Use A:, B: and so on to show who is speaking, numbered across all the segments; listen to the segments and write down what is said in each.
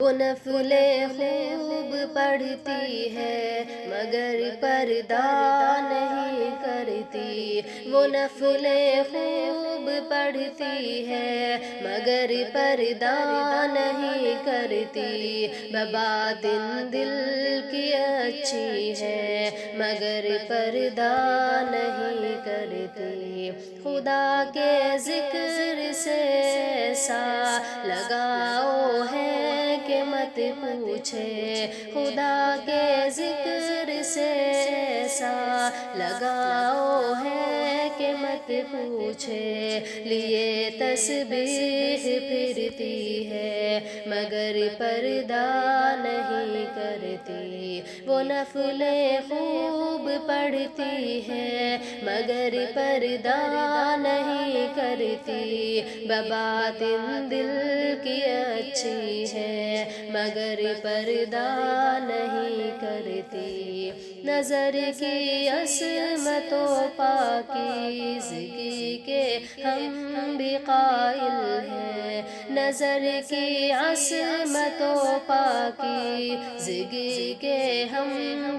A: وہ نفل خوب پڑھتی ہے مگر پردہ نہیں کرتی، وہ نفل خوب پڑھتی ہے مگر پردہ نہیں کرتی، بباطن دل کی اچھی ہے مگر پردہ نہیں کرتی، خدا کے ذکر سے ایسا لگاؤ ہے کہ مت پوچھے، خدا کے ذکر سے ایسا لگاؤ ہے کہ مت پوچھے، لیے تسبیح پھرتی ہے مگر پردہ نہیں کرتی، وہ نفل خوب پڑھتی ہے مگر پردہ نہیں کرتی، بباطن دل کی اچھی ہے مگر پردہ نہیں کرتی، نظر کی عصمت و پاکیزگی کے ہم بھی قائل ہیں، نظر کی عصمت و پاکیزگی کے ہم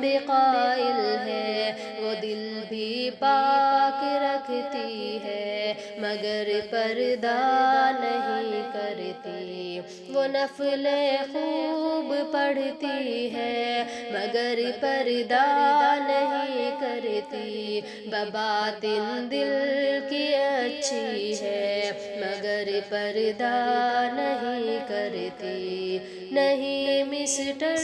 A: بھی قائل ہیں، وہ دل بھی پاک رکھتی ہے مگر پردہ نہیں کرتی، وہ نفل خوب پڑھتی ہے مگر پردہ نہیں کرتی، بباطن دل کی اچھی ہے مگر پردہ نہیں کرتی، نہیں مسٹر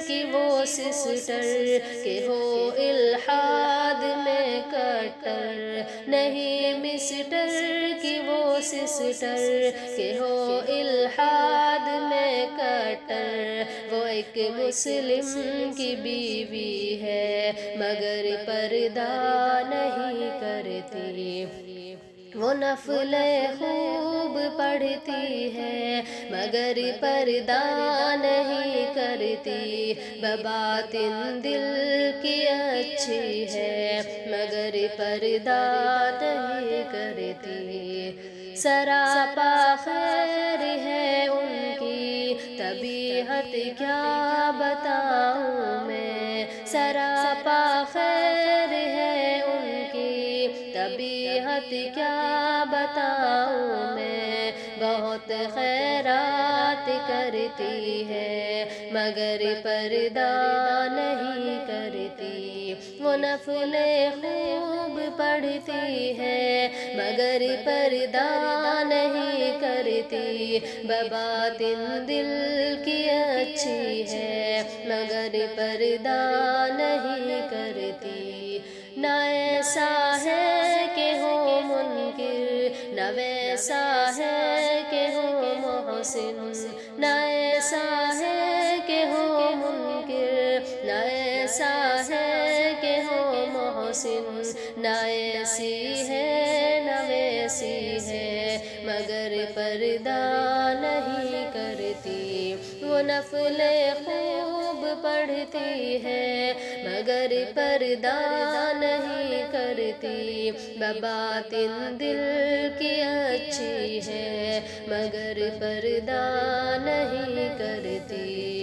A: کی وہ سسٹر کہ ہو الحاد میں کٹر، نہیں مسٹر کی وہ سسٹر کہ ہو الحاد میں کٹر، وہ ایک مسلم کی بیوی ہے مگر پردہ نہیں کرتی، وہ نفل خوب پڑھتی ہے مگر پردہ نہیں کرتی، بباطن دل کی اچھی ہے مگر پردہ نہیں کرتی، سراپا خیر ہے ان کی طبیعت کیا بتاؤں میں، سراپا خیر ہے ان کی طبیعت کیا بتاؤں میں، بہت خیرات کرتی ہے مگر پردہ نہیں کرتی، وہ نفل خوب پڑھتی ہے مگر پردہ نہیں کرتی، بباطن دل کی اچھی ہے مگر پردہ نہیں کرتی، نہ ایسا ہے کہ ہو منکر نہ ویسا ہے کہ ہو محسن، نہ ایسا ہے کہ ہو منکر نہ ایسا ہے کہ ہو محسن، نہ ایسی ہے نہ ویسی ہے مگر پردہ نہیں کرتی، وہ نفل خوب پڑھتی ہے مگر پردہ نہیں کرتی، بباطن دل کی اچھی ہے مگر پردہ نہیں کرتی۔